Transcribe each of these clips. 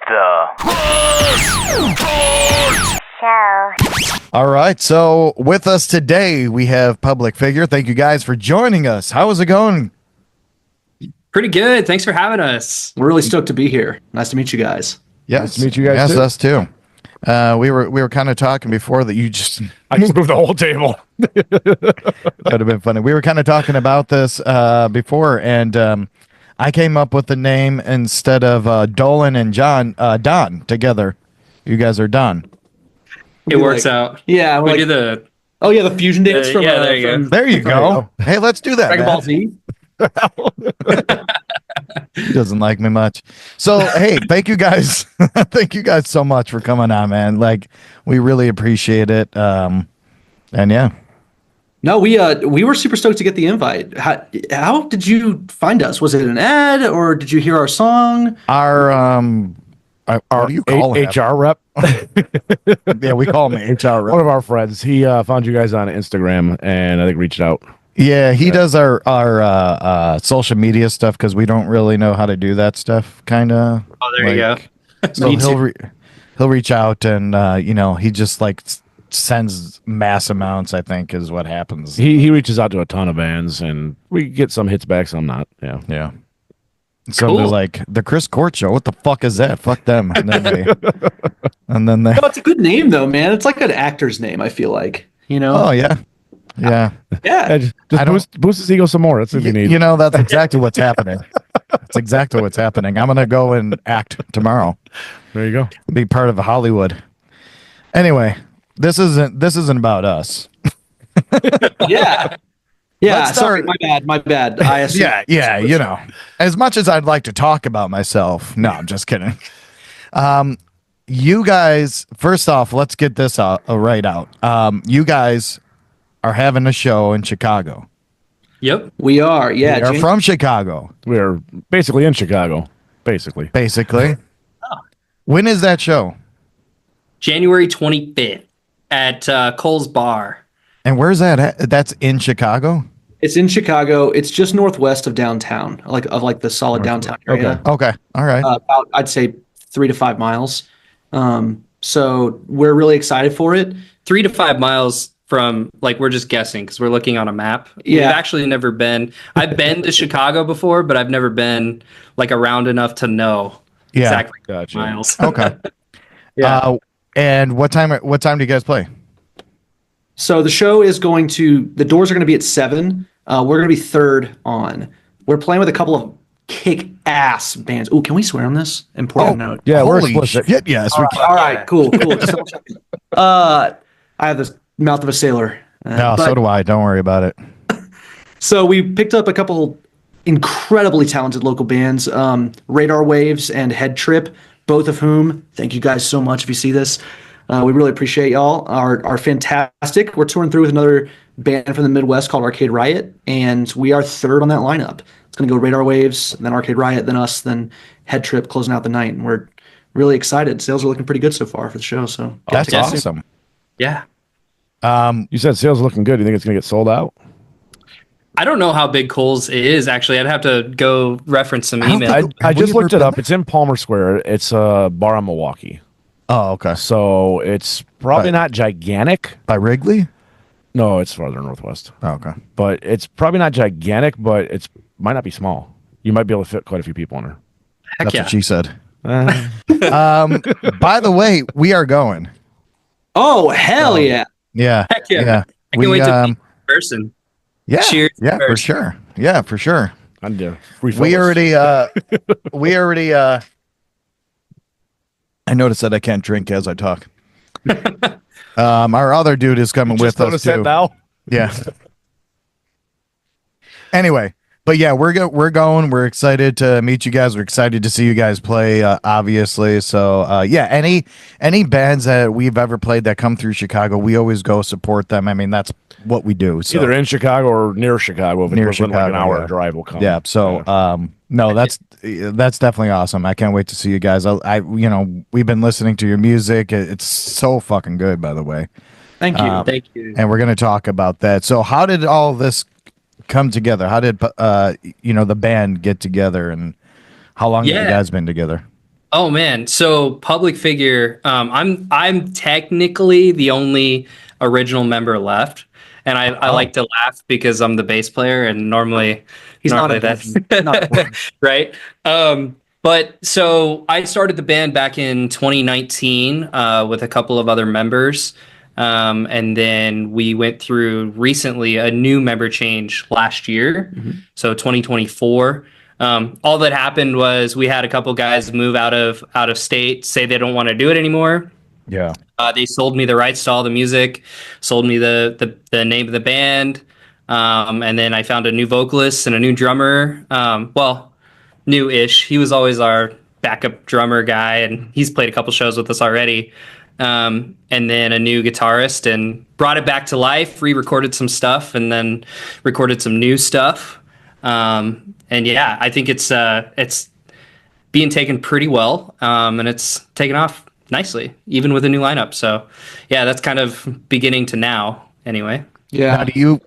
Show. All right, so with us today, we have Public Figure. Thank you guys for joining us. How is it going? Pretty good. Thanks for having us. We're really stoked to be here. Nice to meet you guys. Yes, Nice to meet you guys, Yes, too. us too. We were kind of talking before that you just I just moved the whole table. that would have been funny. We were kind of talking about this before, and I came up with the name instead of Dolan and John, Don together. You guys are Don. It works out. Yeah, We like, do the oh yeah, the fusion dance from yeah, there you go. from There you go. Hey, let's do that. Dragon man. Ball Z. He doesn't like me much. So, hey, thank you guys. Thank you guys so much for coming on, man. Like, we really appreciate it. And yeah. No, we were super stoked to get the invite. How did you find us? Was it an ad or did you hear our song? Our what do you call him? HR rep. Yeah, we call him HR rep. One of our friends. He found you guys on Instagram and I think reached out. Yeah, he does our social media stuff because we don't really know how to do that stuff, kind of. Oh, there you go. So Me too. he'll reach out and he just like sends mass amounts. I think is what happens. He reaches out to a ton of bands and we get some hits back, some not. Yeah. Yeah. So Cool. they're like the Chris Court Show. What the fuck is that? Fuck them. And then they. No, it's a good name though, man. It's like an actor's name. I feel like Oh yeah, yeah. yeah. Just I don't- boost his ego some more. That's what you need. You know, that's exactly what's happening. That's exactly what's happening. I'm gonna go and act tomorrow. There you go. Be part of Hollywood. Anyway, this isn't about us. Yeah. Yeah. Let's Sorry, start- my bad. I assume. Yeah. You know, as much as I'd like to talk about myself, no, I'm just kidding. You guys, first off, let's get this right out. You guys are having a show in Chicago. Yep. We are. Yeah. You're from Chicago, We're basically in Chicago. Basically. basically. When is that show? January 25th at Cole's Bar. And where's that at? That's in Chicago? It's in Chicago. It's just northwest of downtown, like the solid downtown area. Okay. All right. About I'd say 3 to 5 miles. So we're really excited for it. 3 to 5 miles from, like, we're just guessing because we're looking on a map. Yeah. We've actually never been. I've been to Chicago before, but I've never been like around enough to know Yeah. exactly Gotcha. miles. Okay. Yeah. And what time do you guys play? So the show is the doors are going to be at 7. We're going to be third on. We're playing with a couple of kick-ass bands. Ooh, can we swear on this? Important note. Yeah, we're Holy explicit. shit, yes. We can. All right, cool. Just double checking. I have the mouth of a sailor. No, but- so do I. Don't worry about it. So we picked up a couple incredibly talented local bands, Radar Waves and Head Trip, both of whom, thank you guys so much if you see this. We really appreciate y'all. Are fantastic. We're touring through with another band from the Midwest called Arcade Riot, and we are third on that lineup. It's going to go Radar Waves, then Arcade Riot, then us, then Head Trip closing out the night. And we're really excited. Sales are looking pretty good so far for the show. So That's Yeah. awesome. Yeah. You said sales are looking good. You think it's going to get sold out? I don't know how big Cole's is, actually. I'd have to go reference some don't email. think- I Have we just looked ever it been up. It's in Palmer Square. It's a bar in Milwaukee. Oh, okay. So it's probably Right. not gigantic. By Wrigley? No, it's farther northwest. Oh, okay. But it's probably not gigantic, but it's might not be small. You might be able to fit quite a few people in there. Heck That's yeah. what she said. Uh, By the way, we are going. oh, hell yeah. Yeah. Heck yeah. I can't wait to meet in person. yeah. Cheers Yeah, for first. sure. Yeah, for sure. I'm there. We already I noticed that I can't drink as I talk. Our other dude is coming with us too. now. Yeah. Anyway, but yeah, we're going. We're excited to meet you guys. We're excited to see you guys play. Obviously, so yeah. Any bands that we've ever played that come through Chicago, we always go support them. I mean, that's what we do. So. Either in Chicago or near Chicago. If Near it's within like an Chicago, hour yeah. drive, will come. Yeah. So, no, that's definitely awesome. I can't wait to see you guys. We've been listening to your music. It's so fucking good, by the way. Thank you. Thank you. And we're going to talk about that. So, how did all this come together? How did the band get together, and how long have you Yeah. guys been together? Oh man, so Public Figure. I'm technically the only original member left, and I like to laugh because I'm the bass player, and normally He's not that's important. Not important. right. But so I started the band back in 2019 with a couple of other members, and then we went through recently a new member change last year, so 2024. All that happened was we had a couple guys move out of state, say they don't want to do it anymore. Yeah. They sold me the rights to all the music, sold me the name of the band, and then I found a new vocalist and a new drummer. Well, new-ish. He was always our backup drummer guy, and he's played a couple shows with us already. And then a new guitarist, and brought it back to life. Re-recorded some stuff, and then recorded some new stuff. And yeah, I think it's being taken pretty well, and it's taken off nicely, even with a new lineup. So yeah, that's kind of beginning to now anyway. Yeah. Now,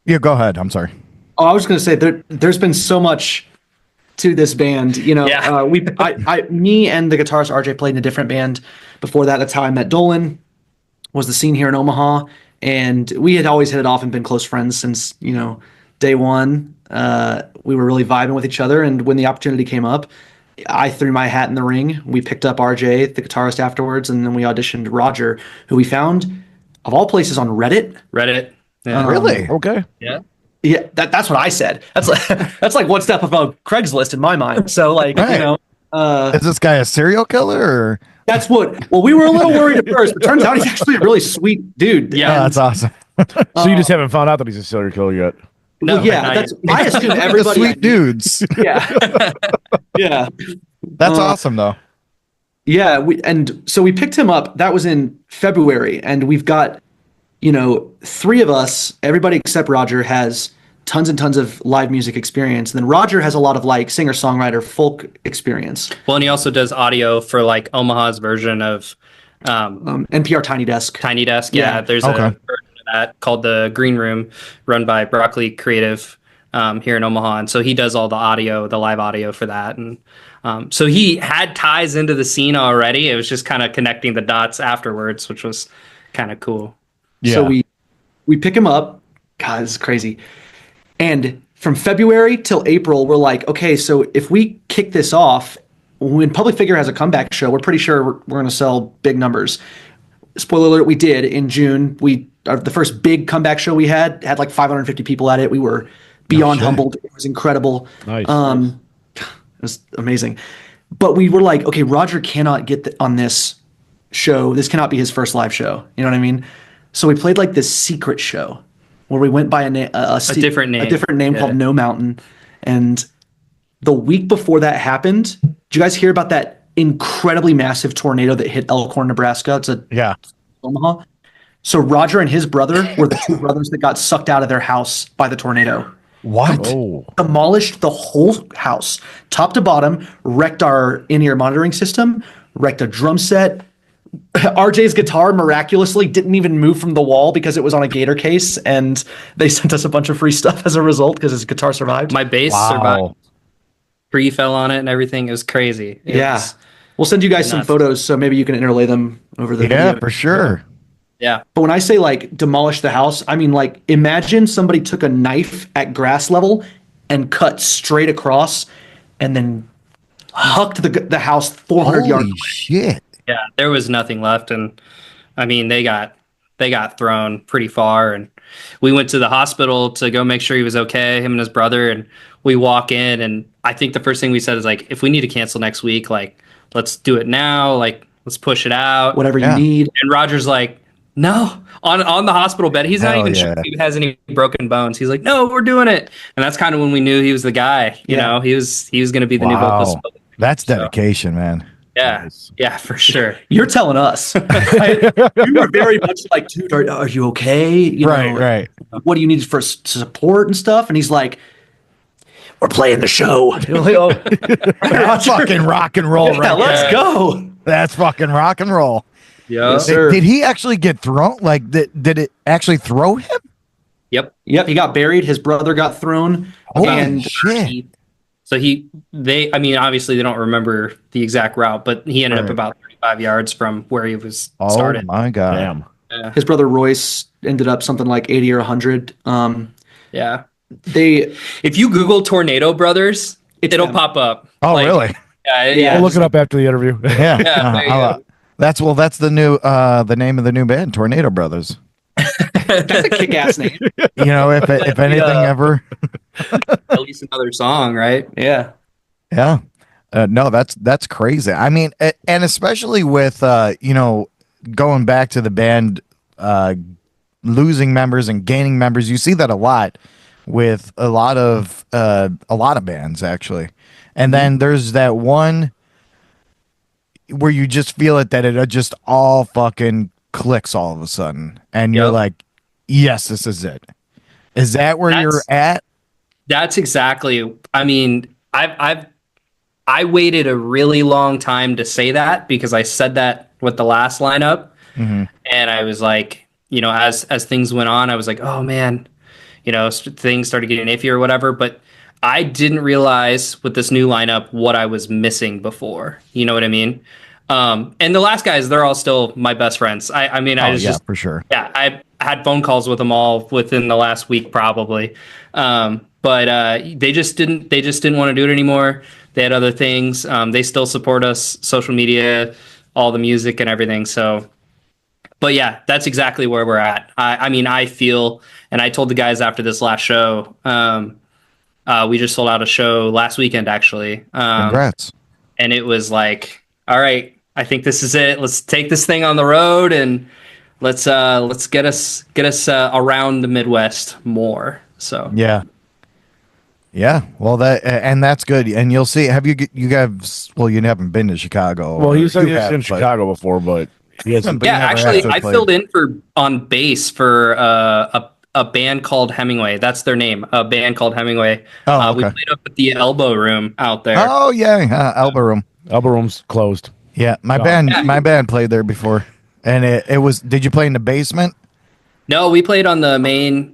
yeah, go ahead. I'm sorry. Oh, I was going to say there's been so much to this band. You know, Yeah. me and the guitarist RJ played in a different band before that. That's how I met Dolan. Was the scene here in Omaha, and we had always hit it off and been close friends since, you know, day one. We were really vibing with each other, and when the opportunity came up, I threw my hat in the ring. We picked up RJ, the guitarist, afterwards, and then we auditioned Roger, who we found, of all places, on Reddit. Reddit. Yeah. Really? Okay. Yeah. Yeah, that's what I said. That's like one step above Craigslist in my mind. So like, Right. you know, Is this guy a serial killer? Or? that's what. Well, we were a little worried at first, but turns out he's actually a really sweet dude. Yeah. Oh, that's awesome. So you just haven't found out that he's a serial killer yet? No, Well, yeah, not that's. yet. I assume The everybody. sweet dudes. Yeah, yeah, That's awesome, though. yeah. So we picked him up. That was in February, and we've got, you know, three of us. Everybody except Roger has tons and tons of live music experience. And then Roger has a lot of like singer-songwriter folk experience. Well, and he also does audio for like Omaha's version of NPR Tiny Desk. Tiny Desk. Yeah, Yeah. there's Okay. a version of that called the Green Room, run by Broccoli Creative here in Omaha, and so he does all the audio, the live audio for that, and so he had ties into the scene already. It was just kind of connecting the dots afterwards, which was kind of cool. Yeah. So we pick him up. God, this is crazy. And from February till April, we're like, okay, so if we kick this off, when Public Figure has a comeback show, we're pretty sure we're going to sell big numbers. Spoiler alert, we did in June. The first big comeback show we had like 550 people at it. We were beyond shit. humbled. It was incredible. Nice. It was amazing. But we were like, okay, Roger cannot get on this show. This cannot be his first live show. You know what I mean? So we played like this secret show where we went by a different name. called Yeah. No Mountain. And the week before that happened, did you guys hear about that incredibly massive tornado that hit Elkhorn, Nebraska? It's Yeah. Omaha. So Roger and his brother were the two brothers that got sucked out of their house by the tornado. What? Oh. Demolished the whole house, top to bottom, wrecked our in-ear monitoring system, wrecked a drum set. RJ's guitar miraculously didn't even move from the wall because it was on a gator case, and they sent us a bunch of free stuff as a result because his guitar survived. My bass survived. Tree fell on it and everything. It was crazy. It Yeah. was- We'll send you guys some nuts. photos, so maybe you can interlay them over the Yeah, video. for sure. yeah. But when I say like demolish the house, I mean like imagine somebody took a knife at grass level and cut straight across and then hucked the house 400 yards. Holy shit. Yeah, there was nothing left, and I mean they got thrown pretty far, and we went to the hospital to go make sure he was okay, him and his brother, and we walk in, and I think the first thing we said is like, if we need to cancel next week, like let's do it now, like let's push it out. Whatever Yeah. you need. And Roger's like, no, on the hospital bed. He's not Hell even yeah. sure if he has any broken bones. He's like, no, we're doing it, and that's kind of when we knew he was the guy. You Yeah. know, he was going to be the new vocalist. Wow. That's dedication, man. Yeah, Nice. yeah, for sure. You're telling us. You were very much like, dude, are you okay? You know, Right. What do you need for support and stuff? And he's like, we're playing the show. You know, like, oh, That's fucking rock and roll, yeah, right? let's there. go. That's fucking rock and roll. Yeah. Yes, sir. Did he actually get thrown? Like, did it actually throw him? Yep. Yep, he got buried. His brother got thrown. Holy and shit. So I mean, obviously they don't remember the exact route, but he ended up Right. about 35 yards from where he was Oh started. my god. Damn. Yeah. His brother Royce ended up something like 80 or 100. Yeah. They If you Google Tornado Brothers, It's it'll them. pop up. Oh Like, really? Yeah. Yeah. We'll look it up after the interview. Yeah. Yeah, there you go. That's the new the name of the new band, Tornado Brothers. That's a kick-ass name. You know, if anything ever, At least another song, right? Yeah. yeah. No, that's crazy. I mean, and especially with going back to the band losing members and gaining members, you see that a lot with a lot of bands actually. And then there's that one where you just feel it that it just all fucking clicks all of a sudden, and you're Yep. like, yes, this is it. Is that where you're at? That's exactly. I mean, I waited a really long time to say that because I said that with the last lineup, and I was like, as things went on, I was like, oh man, things started getting iffy or whatever. But I didn't realize with this new lineup what I was missing before. You know what I mean? And the last guys, they're all still my best friends. I mean, I was Yeah, just for sure. yeah, I had phone calls with them all within the last week, probably. But they just didn't want to do it anymore. They had other things. They still support us, social media, all the music and everything. So, but yeah, that's exactly where we're at. I mean, I feel, and I told the guys after this last show, we just sold out a show last weekend, actually. Congrats. And it was like, all right, I think this is it. Let's take this thing on the road and let's get us around the Midwest more. So Yeah. Yeah. Well, that's good. And you'll see. Have you guys? Well, you haven't been to Chicago. Well, he said You he was have, in but- Chicago before, but he hasn't. But you yeah, never actually, actually I played. filled in on bass for a band called Hemingway. That's their name. A band called Hemingway. Oh, We okay. played up at the Elbow Room out there. Oh yeah, Elbow Room. Elbow Room's closed. Yeah, my Oh. band played there before, and it was. Did you play in the basement? No, we played on the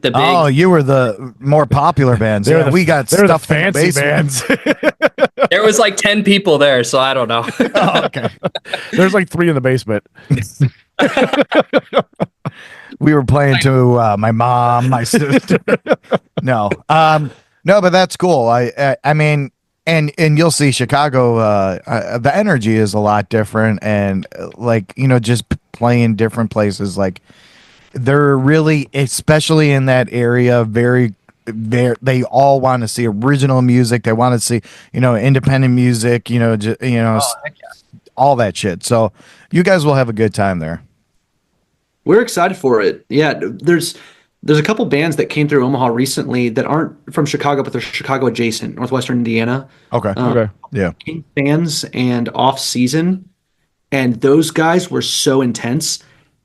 big. Oh, you were the more popular bands. They're Yeah, we got they're the stuff in the fancy basement. bands. There was like 10 people there, so I don't know. Oh, okay. There's like 3 in the basement. We were playing to my mom, my sister. No, but that's cool. I mean, and you'll see Chicago. The energy is a lot different, and just playing different places. Like they're really, especially in that area, they all want to see original music. They want to see independent music. Oh, heck yeah. All that shit. So you guys will have a good time there. We're excited for it. Yeah, there's a couple bands that came through Omaha recently that aren't from Chicago, but they're Chicago adjacent, Northwestern Indiana. Okay. Okay. Yeah. King Fans and Off Season, and those guys were so intense.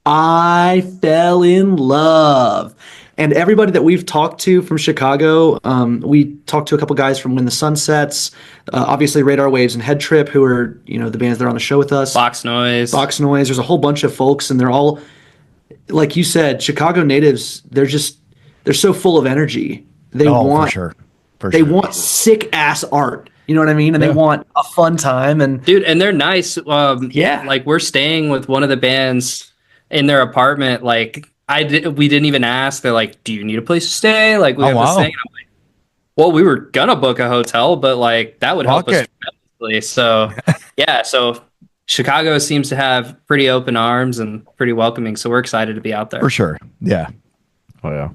I fell in love. And everybody that we've talked to from Chicago, we talked to a couple guys from When the Sun Sets, obviously Radar Waves and Head Trip, who are the bands that are on the show with us. Box Noise. Box Noise. There's a whole bunch of folks, and they're all, like you said, Chicago natives. They're so full of energy. They want for sure. they want sick ass art. You know what I mean? And they want a fun time. And Dude, and they're nice. Yeah. Like we're staying with one of the bands in their apartment. Like we didn't even ask. They're like, "Do you need a place to stay?" Like we have this thing. And I'm like, well, we were gonna book a hotel, but like that would help us tremendously. So yeah, so Chicago seems to have pretty open arms and pretty welcoming. So we're excited to be out there. For sure. Yeah. Oh yeah.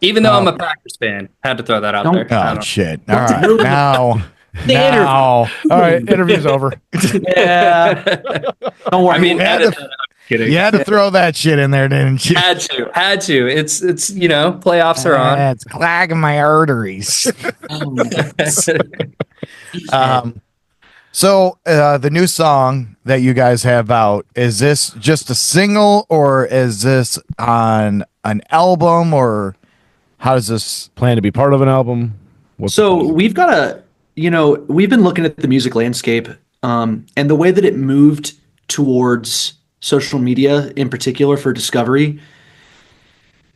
Even though I'm a Packers fan, had to throw that out there. I Oh don't- shit! All right, now. All right, interview's over. yeah, don't worry. I mean, had edit to- that out. Kidding. You had to throw that shit in there, didn't you? Had to. It's playoffs are on. It's clogging my arteries. So the new song that you guys have out, is this just a single or is this on an album, or how does this? Plan to be part of an album. What's the So plan? we've got we've been looking at the music landscape, and the way that it moved towards social media in particular for discovery.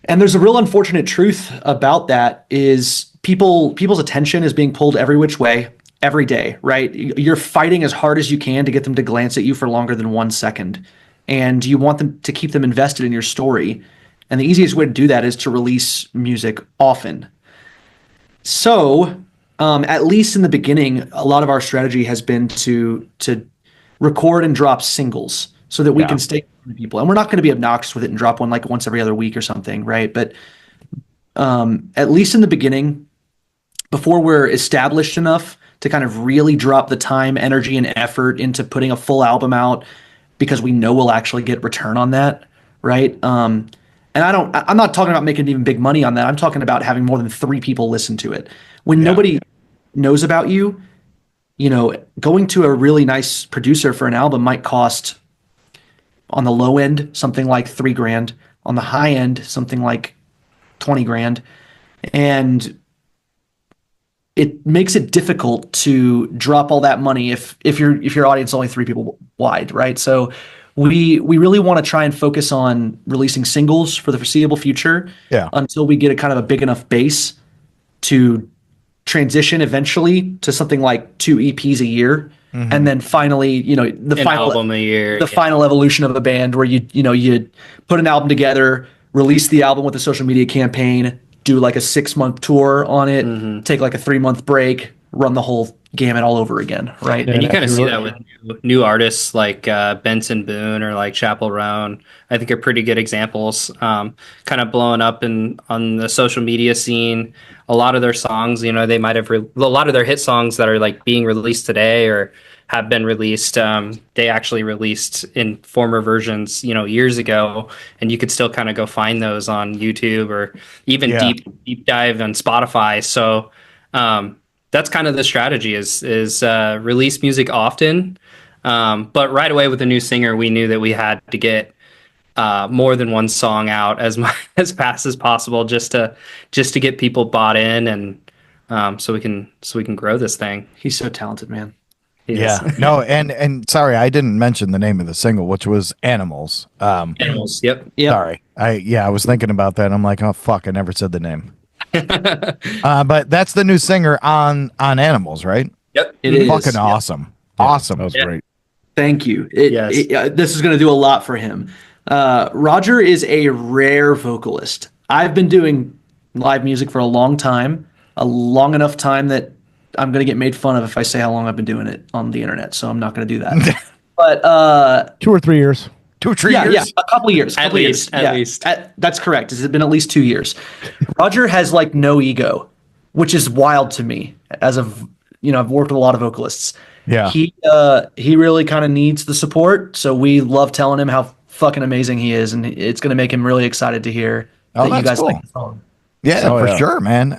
And there's a real unfortunate truth about that is people's attention is being pulled every which way every day, right? You're fighting as hard as you can to get them to glance at you for longer than 1 second. And you want them to keep them invested in your story. And the easiest way to do that is to release music often. So, at least in the beginning, a lot of our strategy has been to record and drop singles so that we can stay with people. And we're not going to be obnoxious with it and drop one like once every other week or something, right? But at least in the beginning, before we're established enough to kind of really drop the time, energy, and effort into putting a full album out, because we know we'll actually get return on that, right? And I'm not talking about making even big money on that. I'm talking about having more than 3 people listen to it. When nobody knows about you, going to a really nice producer for an album might cost, on the low end, something like $3,000, on the high end, something like $20,000. And it makes it difficult to drop all that money if your audience is only 3 people wide, right? So we really want to try and focus on releasing singles for the foreseeable future until we get a kind of a big enough base to transition eventually to something like 2 EPs a year. And then finally, the final album a year, final evolution of a band where you put an album together, release the album with a social media campaign, do like a 6-month tour on it, take like a 3-month break, run the whole gamut all over again, right? And you kind of see that with new artists like Benson Boone or like Chappell Roan. I think are pretty good examples. Kind of blowing up on the social media scene. A lot of their songs, they might have a lot of their hit songs that are like being released today or have been released. They actually released in former versions, years ago, and you could still kind of go find those on YouTube or even deep dive on Spotify. So that's kind of the strategy is release music often. But right away with a new singer, we knew that we had to get more than one song out as fast as possible just to get people bought in and so we can grow this thing. He's so talented, man. No, and sorry, I didn't mention the name of the single, which was Animals. Animals. Yep. Sorry. I was thinking about that. I'm like, oh fuck, I never said the name. But that's the new singer on Animals, right? Yep. It is fucking awesome. Awesome. That was great. Thank you. This is going to do a lot for him. Roger is a rare vocalist. I've been doing live music for a long time, a long enough time that I'm going to get made fun of if I say how long I've been doing it on the internet. So I'm not going to do that. But 2 or 3 years. 2 or 3 years? Yeah, a couple of years. At least. That's correct. It's been at least 2 years. Roger has like no ego, which is wild to me. As of I've worked with a lot of vocalists. Yeah. He really kind of needs the support. So we love telling him how fucking amazing he is, and it's going to make him really excited to hear that you guys like the song. Yeah, for sure, man.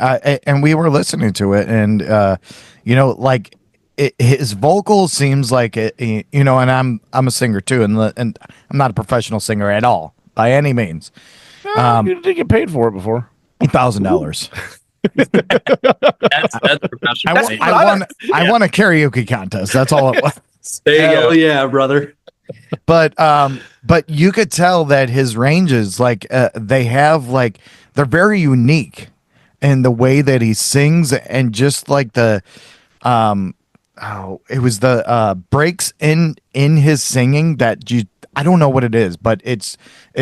And we were listening to it, and like his vocal seems like it, and I'm a singer too, and I'm not a professional singer at all by any means. You didn't get paid for it before. $1,000. That's professional. I won a karaoke contest. That's all it was. There you go. Yeah, brother. But you could tell that his ranges, like they have like they're very unique in the way that he sings, and just like the it was the breaks in his singing that I don't know what it is, but it's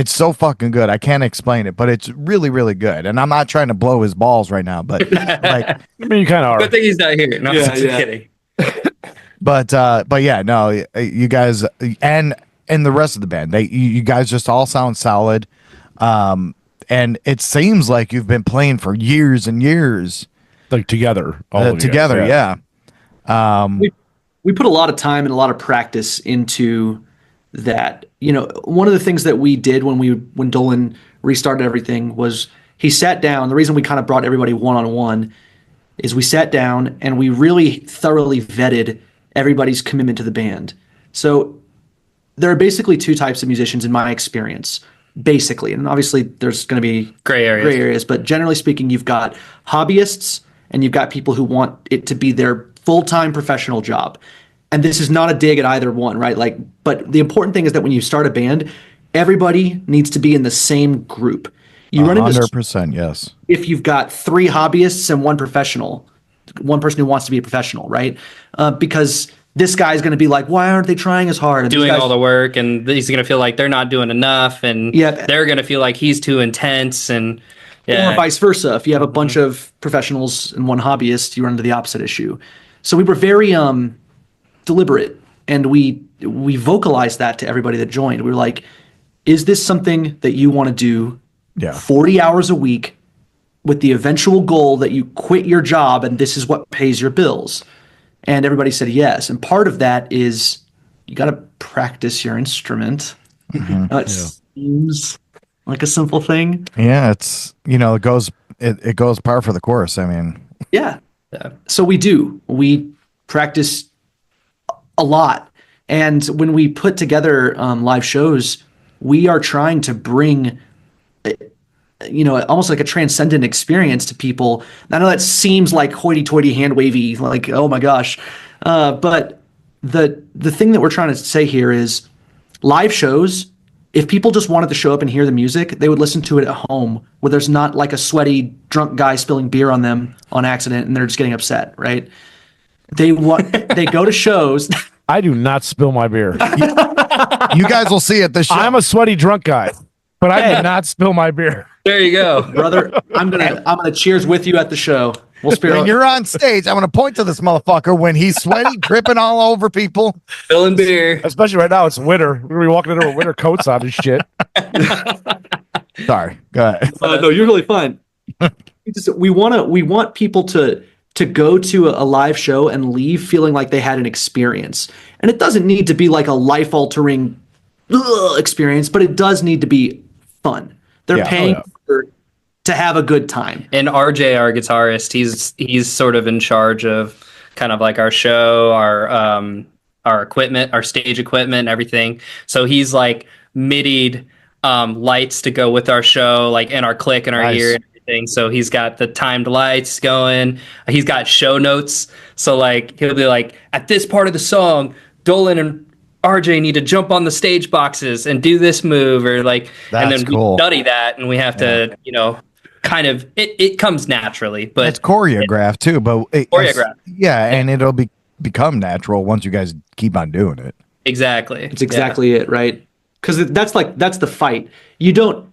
so fucking good. I can't explain it, but it's really, really good. And I'm not trying to blow his balls right now, but like, I mean, you kind of are. Good thing he's not here. No, I'm just kidding. But yeah, no, you guys and the rest of the band, you guys just all sound solid. And it seems like you've been playing for years and years, like together, all of you together. guys. Yeah. We put a lot of time and a lot of practice into that. One of the things that we did when Dolan restarted everything was he sat down. The reason we kind of brought everybody one-on-one is we sat down and we really thoroughly vetted everybody's commitment to the band. So there are basically 2 types of musicians in my experience, basically. And obviously there's going to be gray areas, but generally speaking, you've got hobbyists and you've got people who want it to be their full-time professional job. And this is not a dig at either one, right? But the important thing is that when you start a band, everybody needs to be in the same group. You run into 100%, yes. if you've got 3 hobbyists and 1 professional, one person who wants to be a professional, right? Because this guy's going to be like, why aren't they trying as hard? And Doing all the work, and he's going to feel like they're not doing enough, and Yeah. they're going to feel like he's too intense, and or vice versa. If you have a bunch of professionals and 1 hobbyist, you run into the opposite issue. So we were very deliberate, and we vocalized that to everybody that joined. We were like, is this something that you want to do 40 hours a week with the eventual goal that you quit your job and this is what pays your bills? And everybody said yes. And part of that is you got to practice your instrument. It seems like a simple thing. Yeah, it's it goes par for the course. I mean, Yeah. So we do. We practice a lot. And when we put together live shows, we are trying to bring almost like a transcendent experience to people. I know that seems like hoity-toity, hand-wavy, like, oh my gosh. But the thing that we're trying to say here is live shows, if people just wanted to show up and hear the music, they would listen to it at home where there's not like a sweaty, drunk guy spilling beer on them on accident and they're just getting upset, right? They go to shows. I do not spill my beer. you guys will see at the show. I'm a sweaty drunk guy, but I do not spill my beer. there you go. Brother, I'm gonna cheers with you at the show. We'll when spill. you're on stage, I'm going to point to this motherfucker when he's sweaty, dripping all over people. Filling beer. Especially right now, it's winter. We're gonna be walking into with winter coats on and shit. Sorry, go ahead. No, you're really fine. We want people to go to a live show and leave feeling like they had an experience. And it doesn't need to be like a life-altering experience, but it does need to be fun. They're paying to have a good time. And RJ, our guitarist, he's sort of in charge of kind of like our show, our equipment, our stage equipment, and everything. So he's like midied lights to go with our show, like in our click and our ear and everything. So he's got the timed lights going. He's got show notes. So like he'll be like, at this part of the song, Dolan and RJ need to jump on the stage boxes and do this move, or like, and then we study that, and we have to, kind of it comes naturally, but it's choreographed too. But and it'll become natural once you guys keep on doing it. Exactly, it's exactly it, right? Because that's the fight. You don't,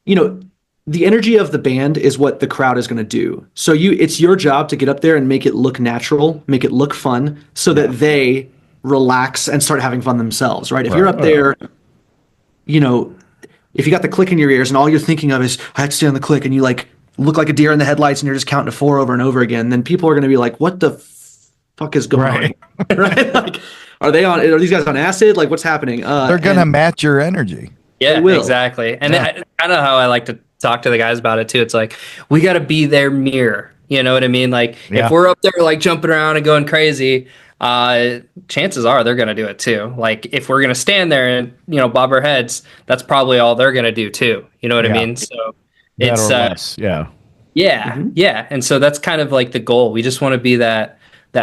the energy of the band is what the crowd is going to do. So it's your job to get up there and make it look natural, make it look fun, so that they relax and start having fun themselves, right? If you're up there, if you got the click in your ears and all you're thinking of is, I have to stay on the click, and you like look like a deer in the headlights and you're just counting to 4 over and over again, then people are going to be like, what the fuck is going on? Right? Like, are these guys on acid? Like, what's happening? They're going to match your energy. Yeah, exactly. And I know how I like to talk to the guys about it too. It's like, we got to be their mirror. You know what I mean? Like, if we're up there like jumping around and going crazy, chances are they're going to do it too. Like, if we're going to stand there and, bob our heads, that's probably all they're going to do too. You know what I mean? So it's, yeah. And so that's kind of like the goal. We just want to be that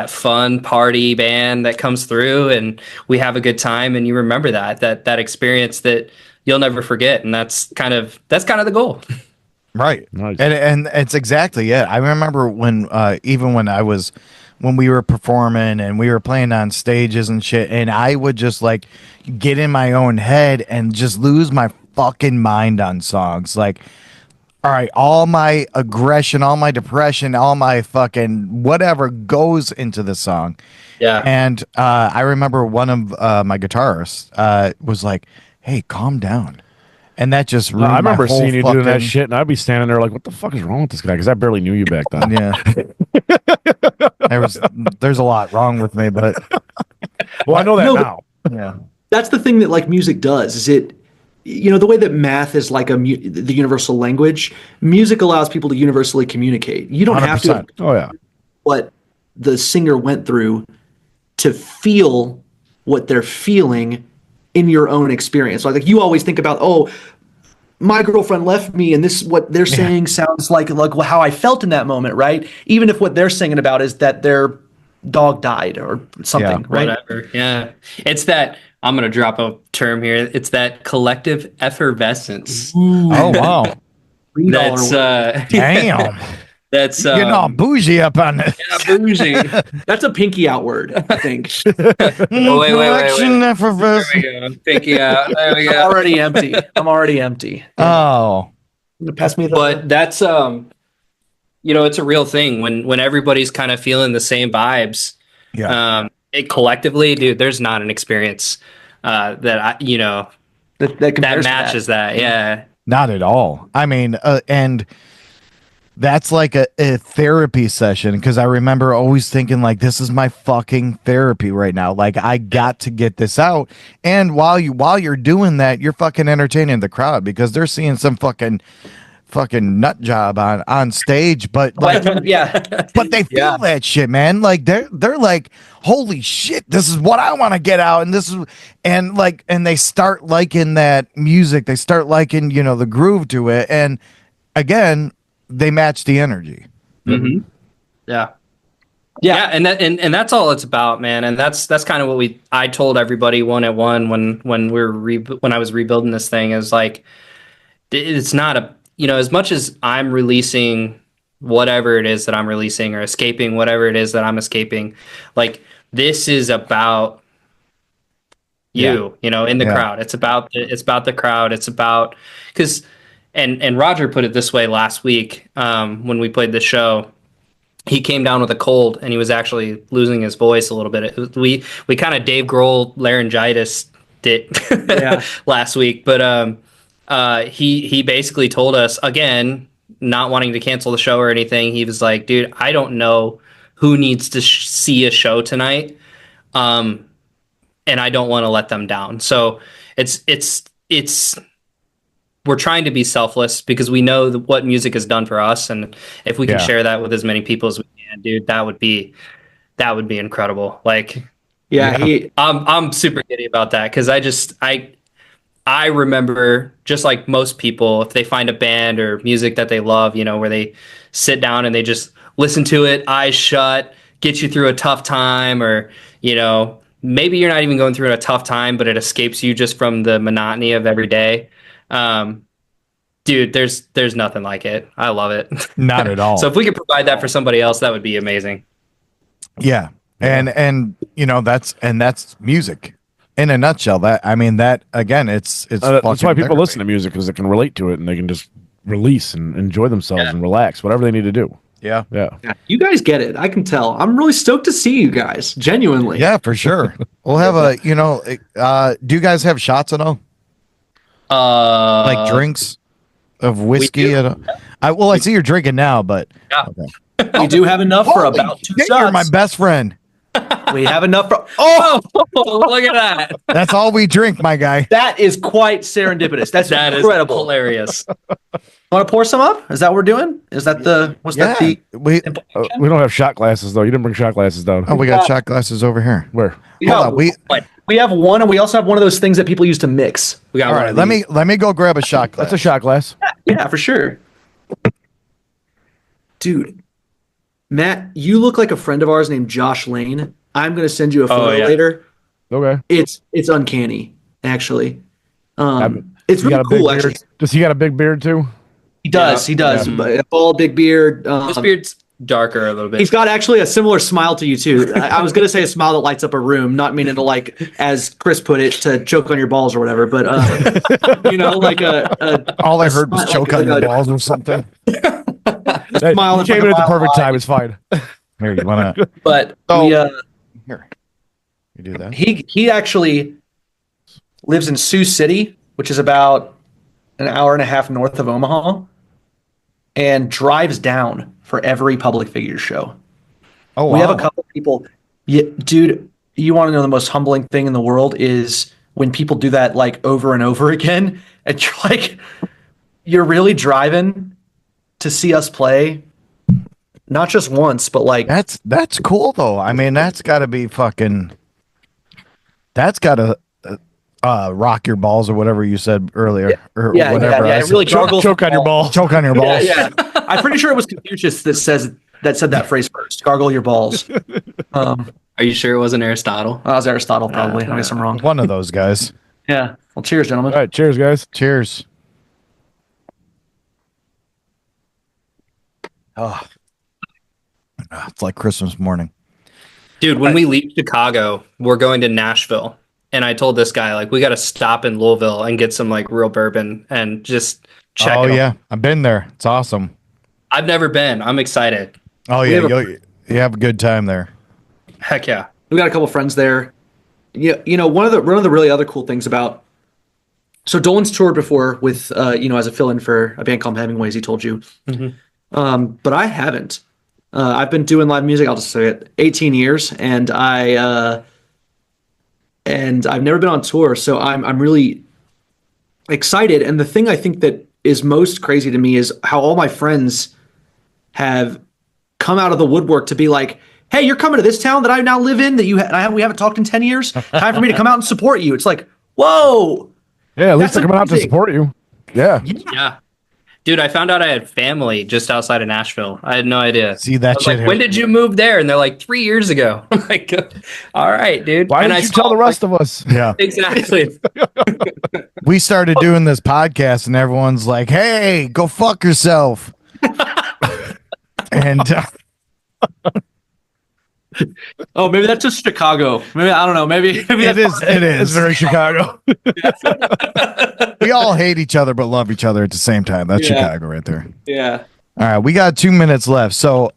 fun party band that comes through and we have a good time. And you remember that experience that you'll never forget. And that's kind of the goal. Right. Nice. And it's exactly it. I remember when when we were performing and we were playing on stages and shit, and I would just like get in my own head and just lose my fucking mind on songs. Like, all right, all my aggression, all my depression, all my fucking whatever goes into the song. Yeah. And I remember one of my guitarists was like, hey, calm down. And that just ruined I remember my whole seeing you doing that shit, and I'd be standing there like, what the fuck is wrong with this guy? Because I barely knew you back then. Yeah. There's a lot wrong with me, but well, I know that now. Yeah. That's the thing that like music does, is it, the way that math is like the universal language, music allows people to universally communicate. You don't 100%. have to what the singer went through to feel what they're feeling in your own experience. Like you always think about, oh, my girlfriend left me, and this what they're saying sounds like how I felt in that moment, right? Even if what they're singing about is that their dog died or something, right? Whatever. Yeah. It's that, I'm going to drop a term here. It's that collective effervescence. Oh, wow. $3 That's Damn. that's Getting all bougie up on this. yeah, bougie. That's a pinky out word, I think. Oh, wait. Collection There effervescence. we go. Pinky out. There we I'm go. already empty. I'm already empty. Oh. Pass me the. But that's it's a real thing when everybody's kind of feeling the same vibes. Yeah. It collectively, dude, there's not an experience that that that matches that. Yeah. Not at all. I mean, and that's like a therapy session, because I remember always thinking like, this is my fucking therapy right now. Like, I got to get this out. And while you're doing that, you're fucking entertaining the crowd, because they're seeing some fucking nut job on stage, but like, yeah. but they feel that shit, man. Like they're like, holy shit, this is what I want to get out, and this is, and they start liking that music. They start liking, the groove to it, and again, they match the energy. Mm-hmm. Yeah. And that's all it's about, man. And that's kind of what I told everybody one at one when I was rebuilding this thing, is like, it's not as much as I'm releasing whatever it is that I'm releasing, or escaping whatever it is that I'm escaping, like, this is about you, in the crowd. It's about the crowd. It's about, because, and Roger put it this way last week, when we played the show. He came down with a cold, and he was actually losing his voice a little bit. We kind of Dave Grohl laryngitis did last week, but he basically told us, again, not wanting to cancel the show or anything. He was like, dude, I don't know who needs to see a show tonight, and I don't want to let them down. So it's we're trying to be selfless, because we know what music has done for us, and if we can share that with as many people as we can, dude, that would be incredible. Like, I'm super giddy about that, because I remember, just like most people, if they find a band or music that they love, where they sit down and they just listen to it, eyes shut, get you through a tough time, or, maybe you're not even going through a tough time, but it escapes you just from the monotony of every day. Dude, there's nothing like it. I love it. Not at all. So if we could provide that for somebody else, that would be amazing. Yeah. And that's music. In a nutshell, that again, it's that's why people listen to music, because they can relate to it, and they can just release and enjoy themselves and relax, whatever they need to do. Yeah. You guys get it. I can tell. I'm really stoked to see you guys. Genuinely. Yeah, for sure. We'll have do you guys have shots at all? Like drinks of whiskey? I see you're drinking now, but okay. We do have enough for about 2 shots. You're my best friend. We have enough for. Oh, look at that! That's all we drink, my guy. That is quite serendipitous. That incredible. Is hilarious. Want to pour some up? Is that what we're doing? Is that the? Was that the? We don't have shot glasses though. You didn't bring shot glasses down. Oh, we got shot glasses over here. Where? Hold on, we have one, and we also have one of those things that people use to mix. We got all right. Let me go grab a shot glass. That's a shot glass. Yeah, for sure. Dude, Matt, you look like a friend of ours named Josh Lane. I'm going to send you a photo later. Okay. It's uncanny, actually. It's really cool, actually. Does he got a big beard too? He does. A bald, big beard. His beard's darker a little bit. He's got actually a similar smile to you too. I was gonna say a smile that lights up a room, not meaning to, like, as Chris put it, to choke on your balls or whatever. But like all I heard was choke on your balls or something. Smile. You came in at the perfect time. It's fine. Here, you wanna? But here, you do that. He actually lives in Sioux City, which is about an hour and a half north of Omaha, and drives down for every public figure show. Oh, wow. We have a couple people. Yeah, dude, you want to know the most humbling thing in the world is when people do that, like, over and over again, and you're like, you're really driving to see us play, not just once, but like that's cool though. I mean, that's got to be fucking. That's got to rock your balls, or whatever you said earlier, or whatever. Yeah, really choke on your balls. Choke on your balls. Yeah. I'm pretty sure it was Confucius that said that phrase first. Gargle your balls. Are you sure it wasn't Aristotle? That was Aristotle, probably. I guess I'm wrong. One of those guys. Yeah. Well, cheers, gentlemen. All right, cheers, guys. Cheers. Oh, it's like Christmas morning. Dude, when we leave Chicago, we're going to Nashville. And I told this guy, like, we got to stop in Louisville and get some like real bourbon and just check Oh it yeah, out. I've been there. It's awesome. I've never been. I'm excited. Oh We yeah, have a- you have a good time there. Heck yeah. We got a couple friends there. Yeah, one of the really other cool things about Dolan's toured before with as a fill-in for a band called Hemingways. He told you, but I haven't. I've been doing live music. I'll just say it, 18 years, and I've never been on tour, so I'm really excited. And the thing I think that is most crazy to me is how all my friends have come out of the woodwork to be like, hey, you're coming to this town that I now live in that we haven't talked in 10 years. Time for me to come out and support you. It's like, whoa. Yeah, at least That's they're coming out to amazing. support you. Yeah. Yeah. Dude, I found out I had family just outside of Nashville. I had no idea. See, that I was shit like, when did you move there? And they're like, 3 years ago. I'm like, all right, dude. Why and didn't I you tell saw, the rest of us? Yeah. Exactly. We started doing this podcast and everyone's like, "Hey, go fuck yourself." And Oh, maybe that's just Chicago. Maybe, I don't know. Maybe it is It's very Chicago. we all hate each other but love each other at the same time. That's Yeah. Chicago right there. Yeah. All right, we got 2 minutes left. So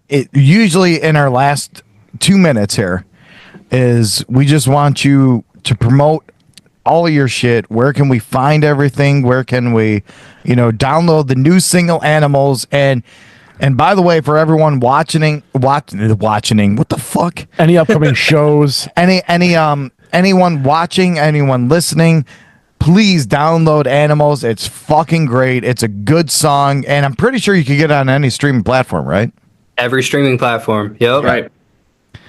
it usually in our last 2 minutes here is we just want you to promote all of your shit. Where can we find everything? Where can we, download the new single Animals? And by the way, for everyone watching, what the fuck? Any upcoming shows? Anyone watching, anyone listening, please download Animals. It's fucking great. It's a good song, and I'm pretty sure you can get it on any streaming platform, right? Every streaming platform. Yep. Right.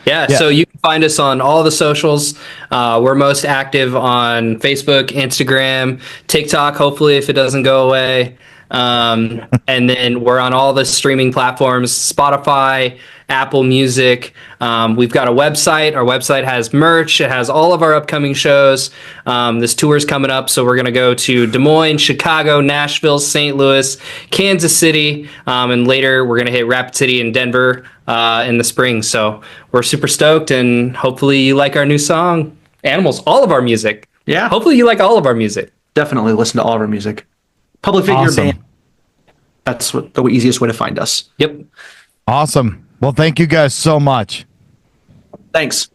Yeah, Yeah. so you can find us on all the socials. We're most active on Facebook, Instagram, TikTok, hopefully, if it doesn't go away. And then we're on all the streaming platforms, Spotify, Apple Music. We've got a website. Our website has merch. It has all of our upcoming shows. This tour's coming up, so we're going to go to Des Moines, Chicago, Nashville, St. Louis, Kansas City, and later we're going to hit Rapid City and Denver in the spring. So we're super stoked, and hopefully you like our new song, Animals, all of our music. Yeah. Hopefully you like all of our music. Definitely listen to all of our music. Public figure Awesome. band. That's the easiest way to find us. Yep. Awesome. Well, thank you guys so much. Thanks.